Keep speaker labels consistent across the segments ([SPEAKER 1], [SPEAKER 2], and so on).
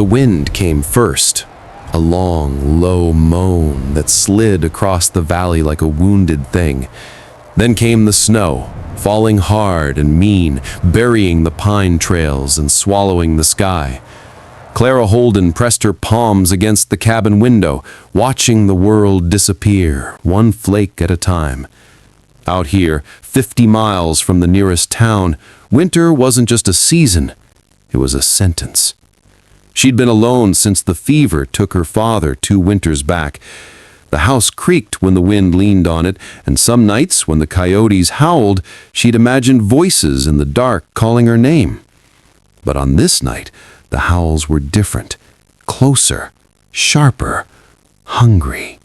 [SPEAKER 1] wind came first, a long, low moan that slid across the valley like a wounded thing. Then came the snow, falling hard and mean, burying the pine trails and swallowing the sky. Clara Holden pressed her palms against the cabin window, watching the world disappear, one flake at a time. Out here, 50 miles from the nearest town, winter wasn't just a season, it was a sentence. She'd been alone since the fever took her father 2 winters back. The house creaked when the wind leaned on it, and some nights when the coyotes howled, she'd imagined voices in the dark calling her name. But on this night, the howls were different, closer, sharper, hungry.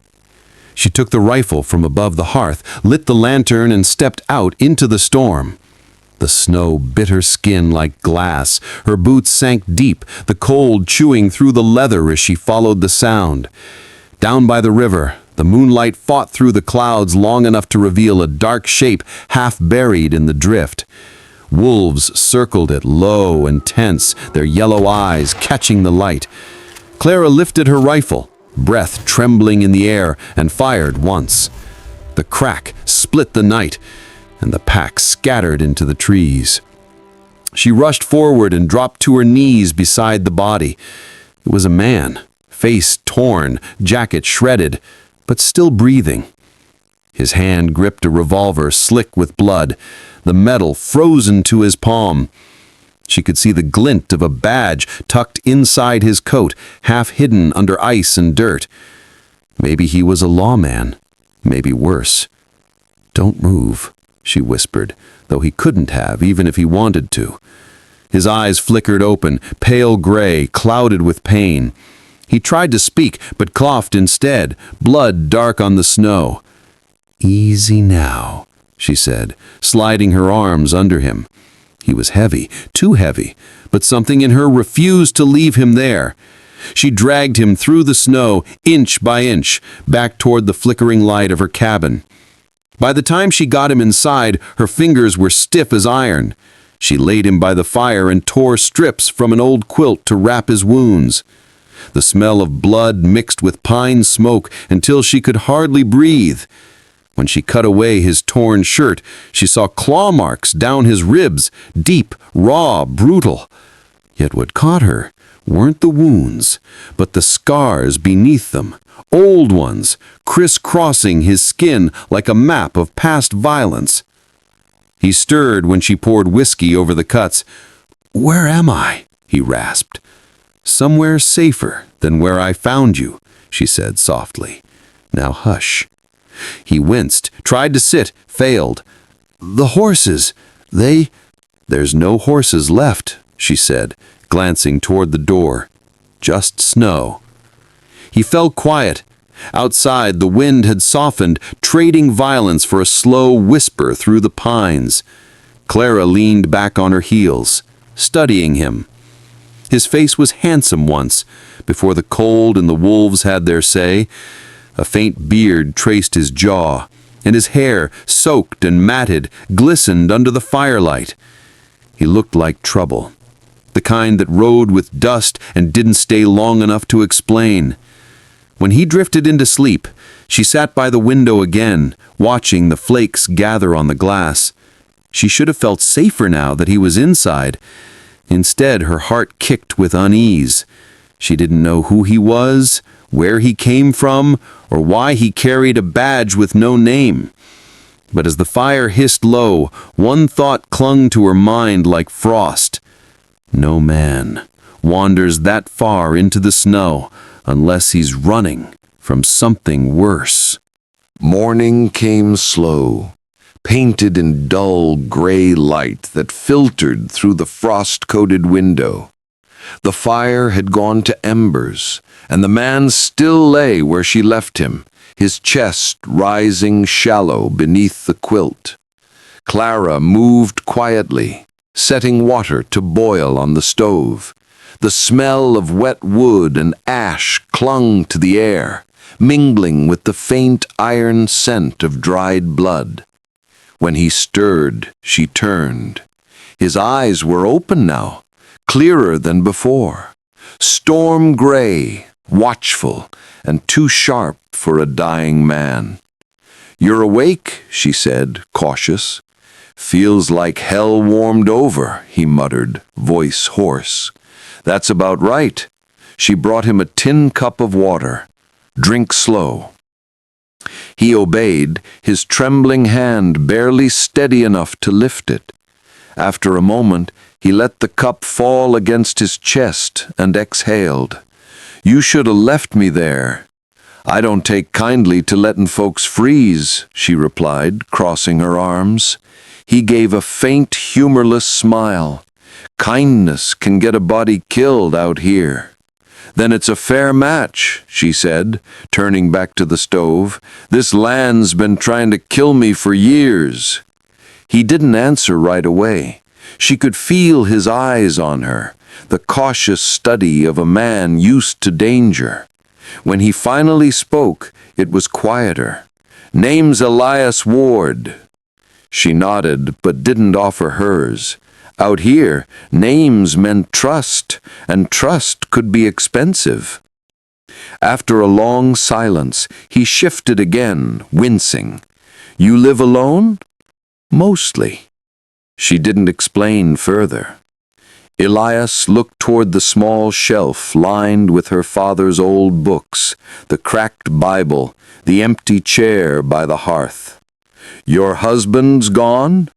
[SPEAKER 1] She took the rifle from above the hearth, lit the lantern, and stepped out into the storm. The snow bit her skin like glass. Her boots sank deep, the cold chewing through the leather as she followed the sound. Down by the river, the moonlight fought through the clouds long enough to reveal a dark shape half buried in the drift. Wolves circled it, low and tense, their yellow eyes catching the light. Clara lifted her rifle, breath trembling in the air, and fired once. The crack split the night, and the pack scattered into the trees. She rushed forward and dropped to her knees beside the body. It was a man, face torn, jacket shredded, but still breathing. His hand gripped a revolver slick with blood, the metal frozen to his palm. She could see the glint of a badge tucked inside his coat, half hidden under ice and dirt. Maybe he was a lawman, maybe worse. "Don't move," she whispered, though he couldn't have, even if he wanted to. His eyes flickered open, pale gray, clouded with pain. He tried to speak, but coughed instead, blood dark on the snow. "Easy now," she said, sliding her arms under him. He was heavy, too heavy, but something in her refused to leave him there. She dragged him through the snow, inch by inch, back toward the flickering light of her cabin. By the time she got him inside, her fingers were stiff as iron. She laid him by the fire and tore strips from an old quilt to wrap his wounds. The smell of blood mixed with pine smoke until she could hardly breathe. When she cut away his torn shirt, she saw claw marks down his ribs, deep, raw, brutal. Yet what caught her weren't the wounds, but the scars beneath them, old ones, crisscrossing his skin like a map of past violence. He stirred when she poured whiskey over the cuts. "Where am I?" he rasped. "Somewhere safer than where I found you," she said softly. "Now hush." He winced, tried to sit, failed. "The horses, There's no horses left," she said, glancing toward the door. "Just snow." He fell quiet. Outside, the wind had softened, trading violence for a slow whisper through the pines. Clara leaned back on her heels, studying him. His face was handsome once, before the cold and the wolves had their say. A faint beard traced his jaw, and his hair, soaked and matted, glistened under the firelight. He looked like trouble, the kind that rode with dust and didn't stay long enough to explain. When he drifted into sleep, she sat by the window again, watching the flakes gather on the glass. She should have felt safer now that he was inside. Instead, her heart kicked with unease. She didn't know who he was, where he came from, or why he carried a badge with no name. But as the fire hissed low, one thought clung to her mind like frost. No man wanders that far into the snow unless he's running from something worse.
[SPEAKER 2] Morning came slow, painted in dull gray light that filtered through the frost-coated window. The fire had gone to embers, and the man still lay where she left him, his chest rising shallow beneath the quilt. Clara moved quietly, setting water to boil on the stove. The smell of wet wood and ash clung to the air, mingling with the faint iron scent of dried blood. When he stirred, she turned. His eyes were open now, clearer than before. Storm gray, watchful, and too sharp for a dying man. "You're awake," she said, cautious. "Feels like hell warmed over," he muttered, voice hoarse. "That's about right." She brought him a tin cup of water. "Drink slow." He obeyed, his trembling hand barely steady enough to lift it. After a moment, he let the cup fall against his chest and exhaled. "You should have left me there." "I don't take kindly to letting folks freeze," she replied, crossing her arms. He gave a faint, humorless smile. "Kindness can get a body killed out here." "Then it's a fair match," she said, turning back to the stove. "This land's been trying to kill me for years." He didn't answer right away. She could feel his eyes on her, the cautious study of a man used to danger. When he finally spoke, it was quieter. "Name's Elias Ward." She nodded, but didn't offer hers. Out here, names meant trust, and trust could be expensive. After a long silence, he shifted again, wincing. "You live alone?" "Mostly." She didn't explain further. Elias looked toward the small shelf lined with her father's old books, the cracked Bible, the empty chair by the hearth. "Your husband's gone?"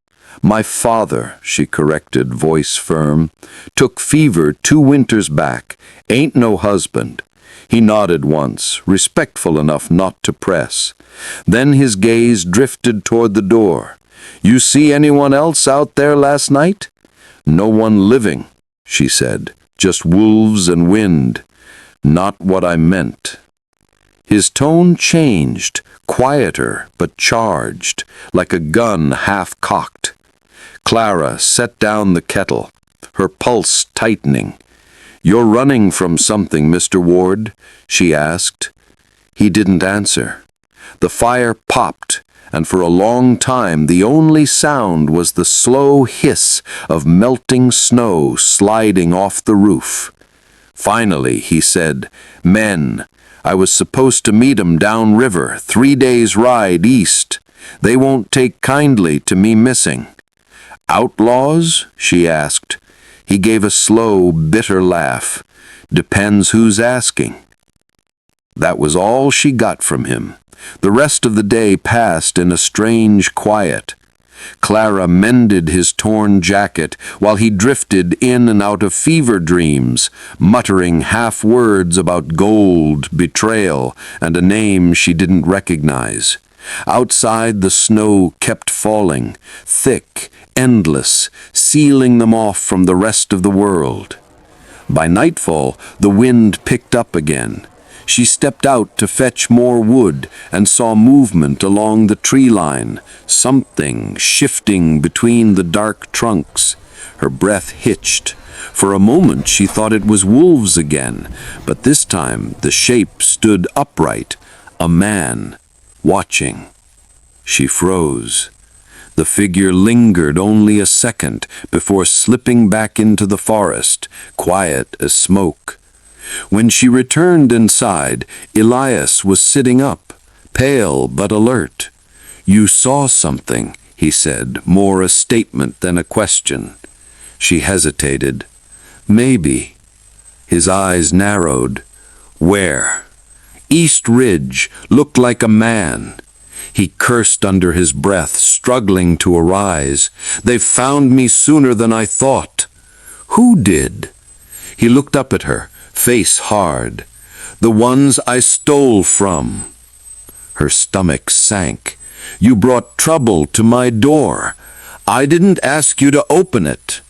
[SPEAKER 2] "My father," she corrected, voice firm, "took fever 2 winters back. Ain't no husband." He nodded once, respectful enough not to press. Then his gaze drifted toward the door. "You see anyone else out there last night?" "No one living," she said, "just wolves and wind." "Not what I meant." His tone changed, quieter but charged, like a gun half-cocked. Clara set down the kettle, her pulse tightening. "You're running from something, Mr. Ward?" she asked. He didn't answer. The fire popped, and for a long time the only sound was the slow hiss of melting snow sliding off the roof. Finally, he said, "Men. I was supposed to meet 'em downriver, 3 days' ride east. They won't take kindly to me missing." "Outlaws?" she asked. He gave a slow, bitter laugh. "Depends who's asking." That was all she got from him. The rest of the day passed in a strange quiet. Clara mended his torn jacket while he drifted in and out of fever dreams, muttering half-words about gold, betrayal, and a name she didn't recognize. Outside, the snow kept falling, thick, endless, sealing them off from the rest of the world. By nightfall, the wind picked up again. She stepped out to fetch more wood and saw movement along the tree line, something shifting between the dark trunks. Her breath hitched. For a moment she thought it was wolves again, but this time the shape stood upright, a man, watching. She froze. The figure lingered only a second before slipping back into the forest, quiet as smoke. When she returned inside, Elias was sitting up, pale but alert. "You saw something," he said, more a statement than a question. She hesitated. "Maybe." His eyes narrowed. "Where?" "East Ridge. Looked like a man." He cursed under his breath, struggling to arise. "They've found me sooner than I thought." "Who did?" He looked up at her, face hard. "The ones I stole from." Her stomach sank. "You brought trouble to my door. I didn't ask you to open it."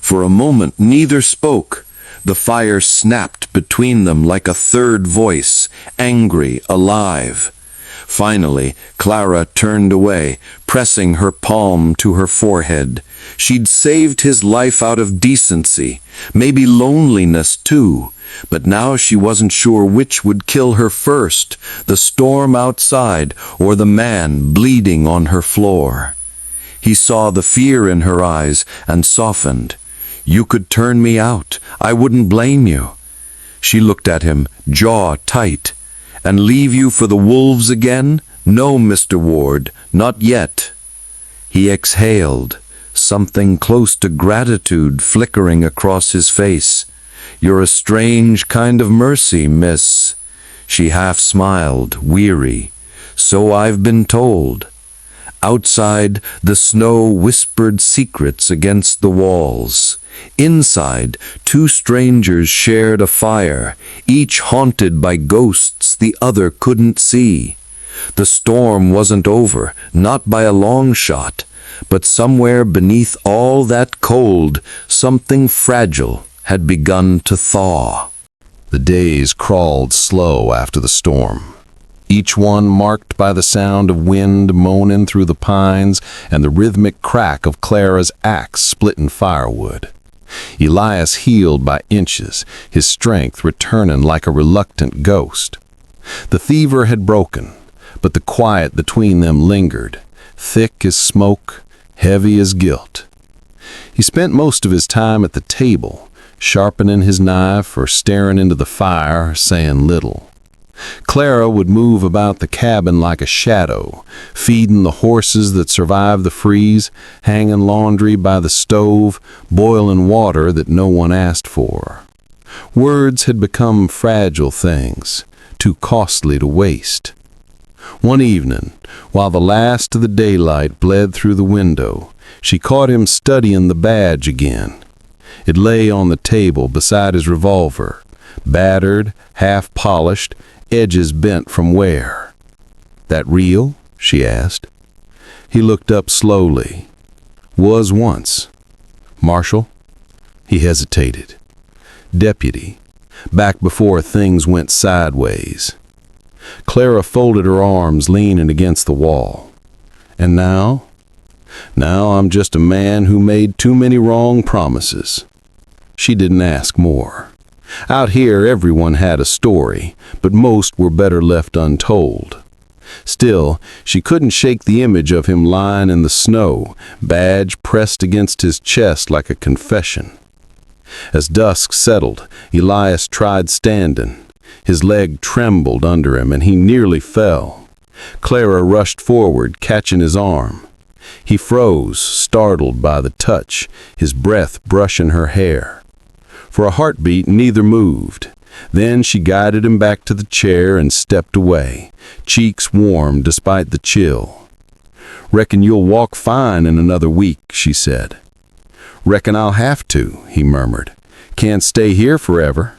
[SPEAKER 2] For a moment neither spoke. The fire snapped between them like a third voice, angry, alive. Finally, Clara turned away, pressing her palm to her forehead. She'd saved his life out of decency, maybe loneliness too, but now she wasn't sure which would kill her first, the storm outside or the man bleeding on her floor. He saw the fear in her eyes and softened. You could turn me out. I wouldn't blame you." She looked at him, jaw tight. "And leave you for the wolves again? No, Mr. Ward, not yet." He exhaled, something close to gratitude flickering across his face. "You're a strange kind of mercy, miss." She half smiled, weary. "So I've been told." Outside, the snow whispered secrets against the walls. Inside, two strangers shared a fire, each haunted by ghosts the other couldn't see. The storm wasn't over, not by a long shot, but somewhere beneath all that cold, something fragile had begun to thaw. The days crawled slow after the storm, each one marked by the sound of wind moaning through the pines and the rhythmic crack of Clara's axe splitting firewood. Elias healed by inches, his strength returning like a reluctant ghost. The fever had broken, but the quiet between them lingered, thick as smoke, heavy as guilt. He spent most of his time at the table, sharpening his knife or staring into the fire, saying little. Clara would move about the cabin like a shadow, feeding the horses that survived the freeze, hanging laundry by the stove, boiling water that no one asked for. Words had become fragile things, too costly to waste. One evening, while the last of the daylight bled through the window, she caught him studying the badge again. It lay on the table beside his revolver, battered, half-polished, edges bent from wear. "That real?" she asked. He looked up slowly. "Was once." "Marshal?" He hesitated. "Deputy. Back before things went sideways." Clara folded her arms, leaning against the wall. "And now?" "Now I'm just a man who made too many wrong promises." She didn't ask more. Out here everyone had a story, but most were better left untold. Still, she couldn't shake the image of him lying in the snow, badge pressed against his chest like a confession. As dusk settled, Elias tried standing. His leg trembled under him and he nearly fell. Clara rushed forward, catching his arm. He froze, startled by the touch, his breath brushing her hair. For a heartbeat, neither moved. Then she guided him back to the chair and stepped away, cheeks warm despite the chill. "Reckon you'll walk fine in another week," she said. "Reckon I'll have to," he murmured. "Can't stay here forever."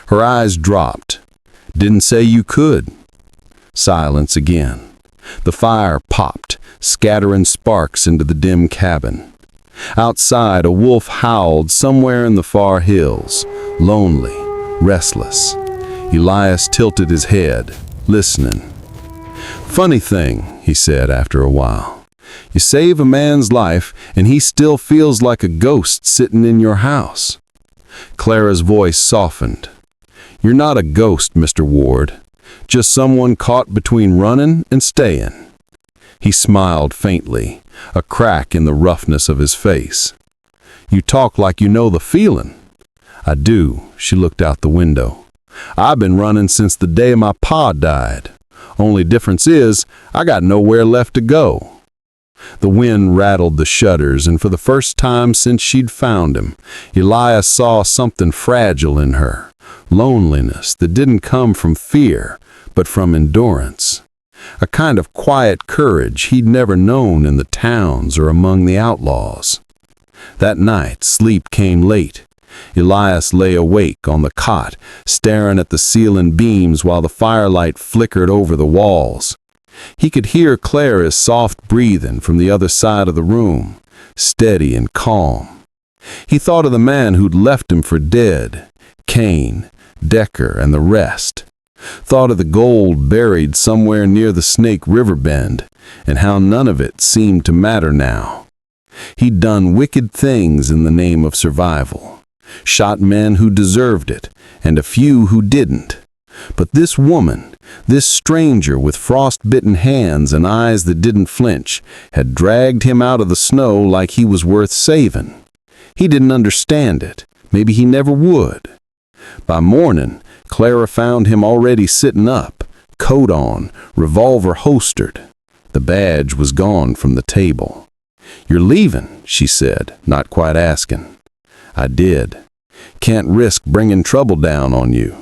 [SPEAKER 2] Her eyes dropped. "Didn't say you could." Silence again. The fire popped, scattering sparks into the dim cabin. Outside, a wolf howled somewhere in the far hills, lonely, restless. Elias tilted his head, listening. "Funny thing," he said after a while. "You save a man's life, and he still feels like a ghost sitting in your house." Clara's voice softened. "You're not a ghost, Mr. Ward. Just someone caught between running and staying." He smiled faintly, a crack in the roughness of his face. "You talk like you know the feeling." "I do." She looked out the window. "I've been running since the day my pa died. Only difference is, I got nowhere left to go." The wind rattled the shutters, and for the first time since she'd found him, Elias saw something fragile in her, loneliness that didn't come from fear, but from endurance. A kind of quiet courage he'd never known in the towns or among the outlaws. That night, sleep came late. Elias lay awake on the cot, staring at the ceiling beams while the firelight flickered over the walls. He could hear Clara's soft breathing from the other side of the room, steady and calm. He thought of the man who'd left him for dead, Kane, Decker, and the rest. Thought of the gold buried somewhere near the Snake River bend, and how none of it seemed to matter now. He'd done wicked things in the name of survival, shot men who deserved it, and a few who didn't. But this woman, this stranger with frost-bitten hands and eyes that didn't flinch, had dragged him out of the snow like he was worth saving.
[SPEAKER 3] He didn't understand it. Maybe he never would. By morning, Clara found him already sitting up, coat on, revolver holstered. The badge was gone from the table. "You're leaving," she said, not quite asking. "I did. Can't risk bringing trouble down on you."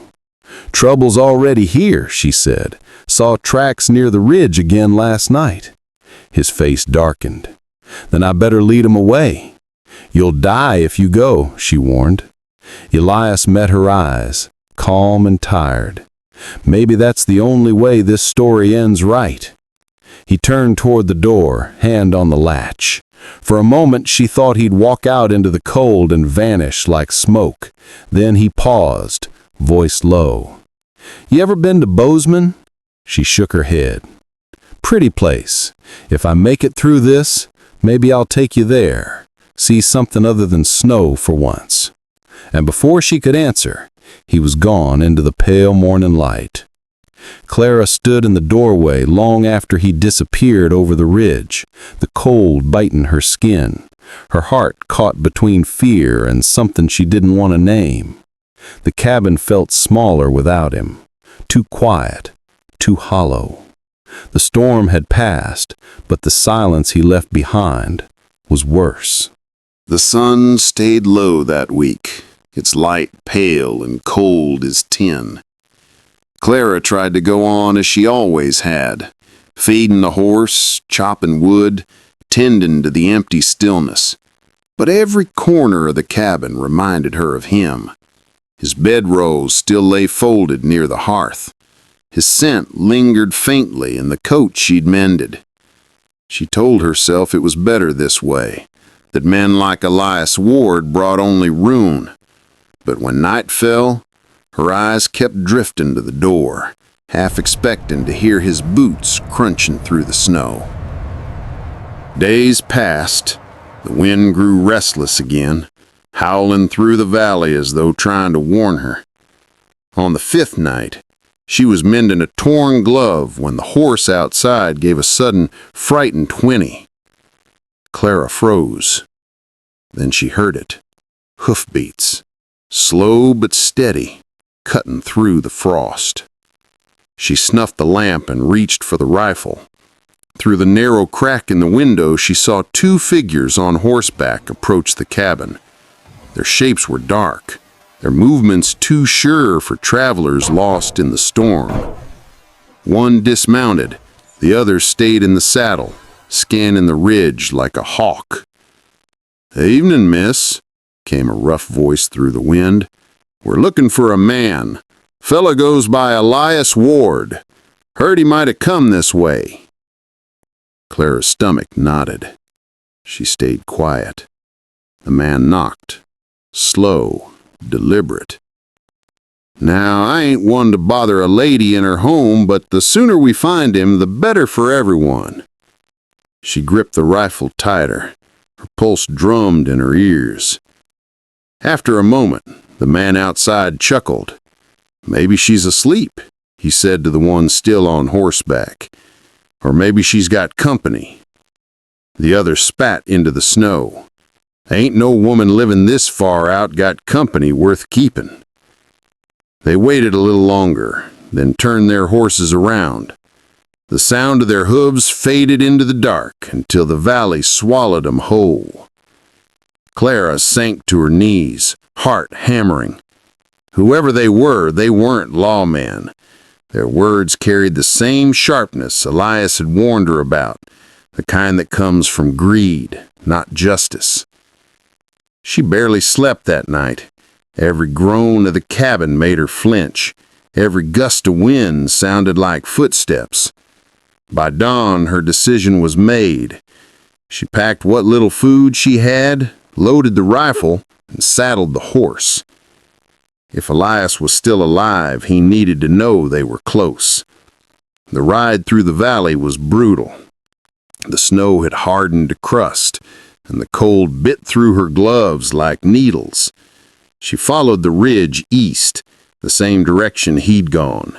[SPEAKER 3] "Trouble's already here," she said. "Saw tracks near the ridge again last night." His face darkened. "Then I better lead 'em away." "You'll die if you go," she warned. Elias met her eyes, calm and tired. Maybe that's the only way this story ends right. He turned toward the door, hand on the latch. For a moment she thought he'd walk out into the cold and vanish like smoke. Then he paused, voice low. "You ever been to Bozeman?" She shook her head. "Pretty place. If I make it through this, maybe I'll take you there. See something other than snow for once." And before she could answer, he was gone into the pale morning light. Clara stood in the doorway long after he disappeared over the ridge, the cold biting her skin, her heart caught between fear and something she didn't want to name. The cabin felt smaller without him, too quiet, too hollow. The storm had passed, but the silence he left behind was worse.
[SPEAKER 4] The sun stayed low that week, its light pale and cold as tin. Clara tried to go on as she always had, feeding the horse, chopping wood, tending to the empty stillness. But every corner of the cabin reminded her of him. His bedrolls still lay folded near the hearth. His scent lingered faintly in the coat she'd mended. She told herself it was better this way, that men like Elias Ward brought only ruin. But when night fell, her eyes kept drifting to the door, half expecting to hear his boots crunching through the snow. Days passed. The wind grew restless again, howling through the valley as though trying to warn her. On the fifth night, she was mending a torn glove when the horse outside gave a sudden, frightened whinny. Clara froze. Then she heard it. Hoofbeats, slow but steady, cutting through the frost. She snuffed the lamp and reached for the rifle. Through the narrow crack in the window, she saw two figures on horseback approach the cabin. Their shapes were dark, their movements too sure for travelers lost in the storm. One dismounted, the other stayed in the saddle, scanning the ridge like a hawk. "Evening, miss," came a rough voice through the wind. "We're looking for a man. Fella goes by Elias Ward. Heard he might have come this way." Clara's stomach knotted. She stayed quiet. The man knocked, slow, deliberate. "Now, I ain't one to bother a lady in her home, but the sooner we find him, the better for everyone." She gripped the rifle tighter. Her pulse drummed in her ears. After a moment, the man outside chuckled. "Maybe she's asleep," he said to the one still on horseback. "Or maybe she's got company." The other spat into the snow. "Ain't no woman living this far out got company worth keeping." They waited a little longer, then turned their horses around. The sound of their hooves faded into the dark until the valley swallowed them whole. Clara sank to her knees, heart hammering. Whoever they weren't lawmen. Their words carried the same sharpness Elias had warned her about, the kind that comes from greed, not justice. She barely slept that night. Every groan of the cabin made her flinch. Every gust of wind sounded like footsteps. By dawn, her decision was made. She packed what little food she had, loaded the rifle, and saddled the horse. If Elias was still alive, he needed to know they were close. The ride through the valley was brutal. The snow had hardened to crust, and the cold bit through her gloves like needles. She followed the ridge east, the same direction he'd gone.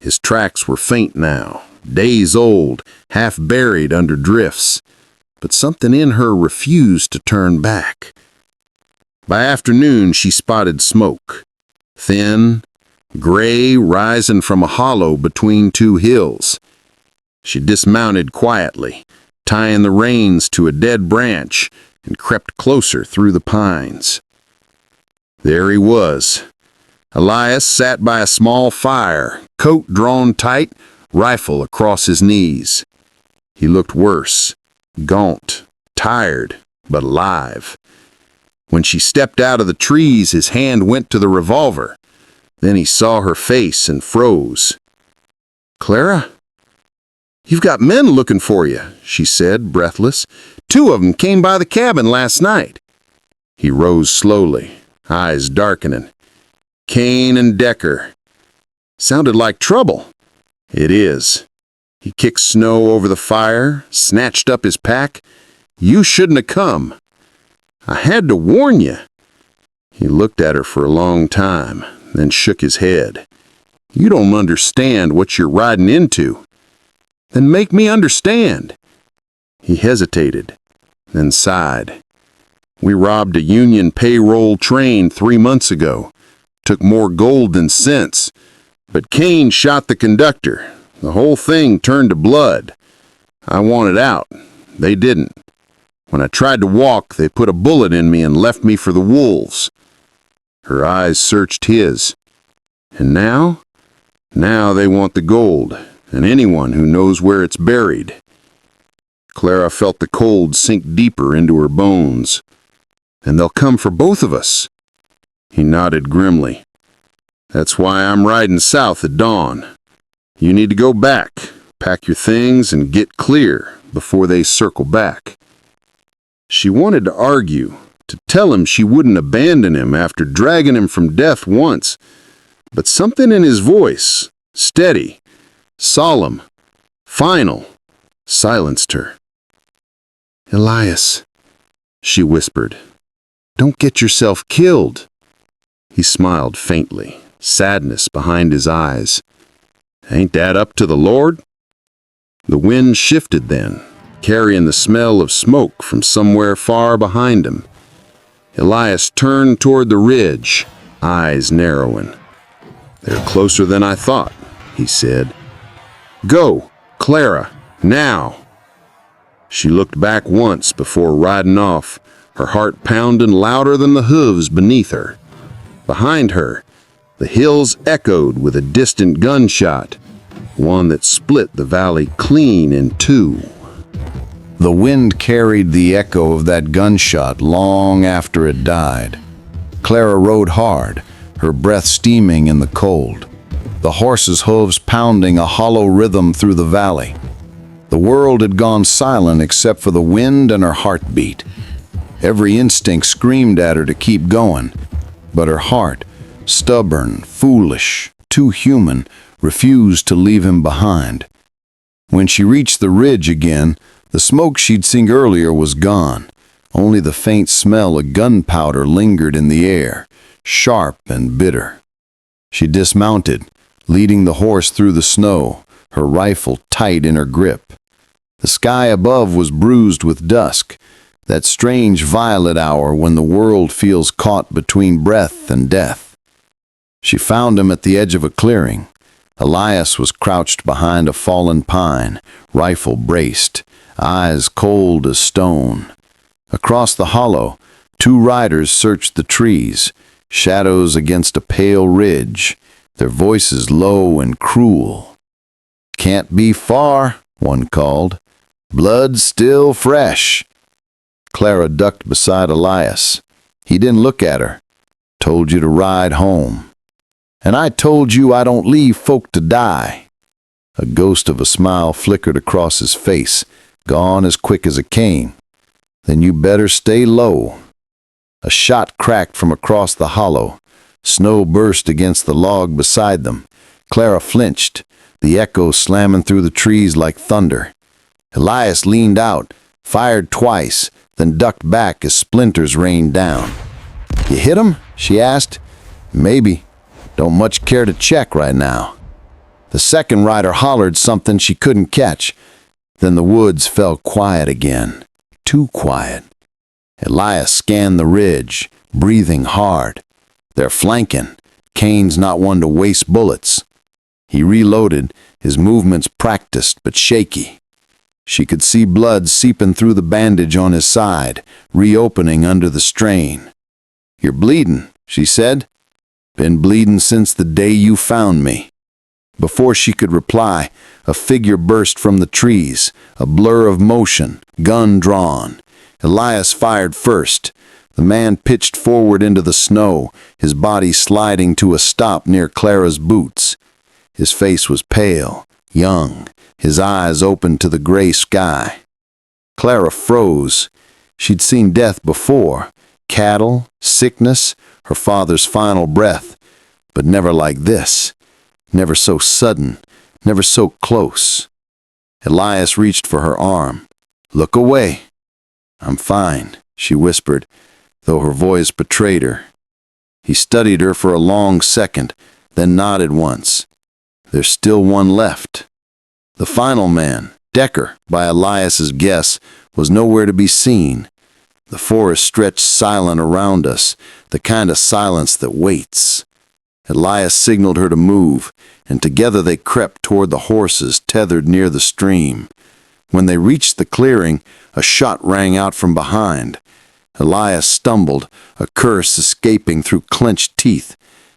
[SPEAKER 4] His tracks were faint now, days old, half buried under drifts. But something in her refused to turn back. By afternoon, she spotted smoke. Thin, gray, rising from a hollow between two hills. She dismounted quietly, tying the reins to a dead branch, and crept closer through the pines. There he was. Elias sat by a small fire, coat drawn tight, rifle across his knees. He looked worse, gaunt, tired, but alive. When she stepped out of the trees, his hand went to the revolver. Then he saw her face and froze. "Clara? You've got men looking for you," she said, breathless. "2 of them came by the cabin last night." He rose slowly, eyes darkening. "Kane and Decker. Sounded like trouble." "It is." He kicked snow over the fire, snatched up his pack. "You shouldn't have come. I had to warn you." He looked at her for a long time, then shook his head. "You don't understand what you're riding into." "Then make me understand." He hesitated, then sighed. "We robbed a union payroll train 3 months ago. Took more gold than sense. But Kane shot the conductor. The whole thing turned to blood. I wanted out. They didn't. When I tried to walk, they put a bullet in me and left me for the wolves." Her eyes searched his. "And now? Now they want the gold, and anyone who knows where it's buried." Clara felt the cold sink deeper into her bones. "And they'll come for both of us." He nodded grimly. "That's why I'm riding south at dawn. You need to go back, pack your things, and get clear before they circle back." She wanted to argue, to tell him she wouldn't abandon him after dragging him from death once, but something in his voice, steady, solemn, final, silenced her. "Elias," she whispered, "don't get yourself killed." He smiled faintly, sadness behind his eyes. "Ain't that up to the Lord?" The wind shifted then, carrying the smell of smoke from somewhere far behind him. Elias turned toward the ridge, eyes narrowing. "They're closer than I thought," he said. "Go, Clara, now." She looked back once before riding off, her heart pounding louder than the hooves beneath her. Behind her, the hills echoed with a distant gunshot, one that split the valley clean in two.
[SPEAKER 3] The wind carried the echo of that gunshot long after it died. Clara rode hard, her breath steaming in the cold, the horse's hooves pounding a hollow rhythm through the valley. The world had gone silent except for the wind and her heartbeat. Every instinct screamed at her to keep going, but her heart, stubborn, foolish, too human, refused to leave him behind. When she reached the ridge again, the smoke she'd seen earlier was gone. Only the faint smell of gunpowder lingered in the air, sharp and bitter. She dismounted, leading the horse through the snow, her rifle tight in her grip. The sky above was bruised with dusk, that strange violet hour when the world feels caught between breath and death. She found him at the edge of a clearing. Elias was crouched behind a fallen pine, rifle braced, eyes cold as stone. Across the hollow, 2 riders searched the trees, shadows against a pale ridge, their voices low and cruel. "Can't be far," one called. "Blood still fresh." Clara ducked beside Elias. He didn't look at her. "Told you to ride home." "And I told you I don't leave folk to die." A ghost of a smile flickered across his face, gone as quick as it came. "Then you better stay low." A shot cracked from across the hollow. Snow burst against the log beside them. Clara flinched, the echo slamming through the trees like thunder. Elias leaned out, fired twice, then ducked back as splinters rained down. "You hit him?" she asked. "Maybe. Don't much care to check right now." The second rider hollered something she couldn't catch. Then the woods fell quiet again. Too quiet. Elias scanned the ridge, breathing hard. They're flanking. Kane's not one to waste bullets. He reloaded, his movements practiced but shaky. She could see blood seeping through the bandage on his side, reopening under the strain. "You're bleeding," she said. "Been bleeding since the day you found me." Before she could reply, a figure burst from the trees, a blur of motion, gun drawn. Elias fired first. The man pitched forward into the snow, his body sliding to a stop near Clara's boots. His face was pale, young, his eyes open to the gray sky. Clara froze. She'd seen death before, cattle, sickness, her father's final breath, but never like this. Never so sudden, never so close. Elias reached for her arm. "Look away." "I'm fine," she whispered, though her voice betrayed her. He studied her for a long second, then nodded once. "There's still one left." The final man, Decker, by Elias's guess, was nowhere to be seen. The forest stretched silent around us, the kind of silence that waits. Elias signaled her to move, and together they crept toward the horses tethered near the stream. When they reached the clearing, a shot rang out from behind. Elias stumbled, a curse escaping through clenched teeth.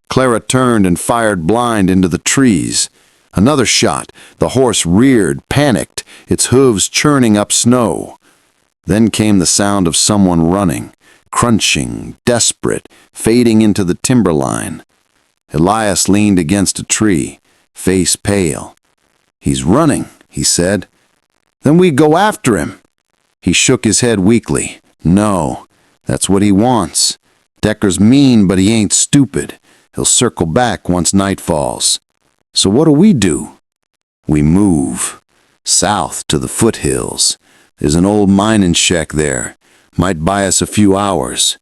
[SPEAKER 3] Clara turned and fired blind into the trees. Another shot. The horse reared, panicked, its hooves churning up snow. Then came the sound of someone running, crunching, desperate, fading into the timberline. Elias leaned against a tree, face pale. "He's running," he said. "Then we go after him." He shook his head weakly. "No, that's what he wants. Decker's mean, but he ain't stupid. He'll circle back once night falls. So what do? We move. South to the foothills. There's an old mining shack there. Might buy us a few hours."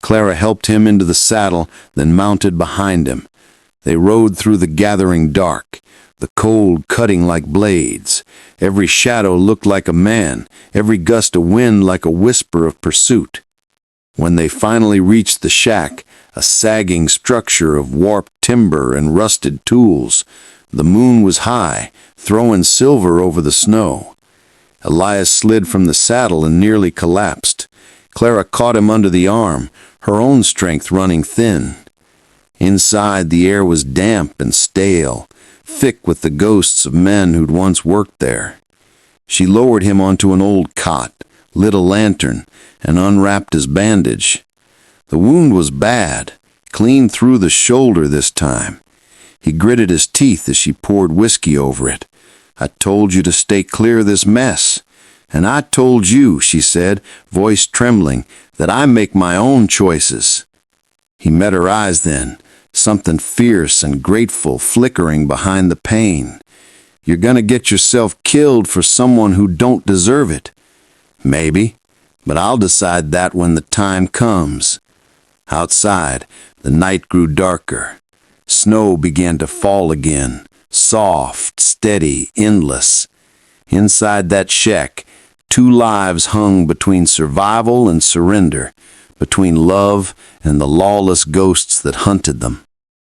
[SPEAKER 3] Clara helped him into the saddle, then mounted behind him. They rode through the gathering dark, the cold cutting like blades. Every shadow looked like a man, every gust of wind like a whisper of pursuit. When they finally reached the shack, a sagging structure of warped timber and rusted tools, the moon was high, throwing silver over the snow. Elias slid from the saddle and nearly collapsed. Clara caught him under the arm, her own strength running thin. Inside, the air was damp and stale, thick with the ghosts of men who'd once worked there. She lowered him onto an old cot, lit a lantern, and unwrapped his bandage. The wound was bad, clean through the shoulder this time. He gritted his teeth as she poured whiskey over it. "I told you to stay clear of this mess. And I told you," she said, voice trembling, "that I make my own choices." He met her eyes then, something fierce and grateful flickering behind the pain. "You're gonna get yourself killed for someone who don't deserve it." "Maybe, but I'll decide that when the time comes." Outside, the night grew darker. Snow began to fall again, soft, steady, endless. Inside that shack, two lives hung between survival and surrender, between love and the lawless ghosts that hunted them.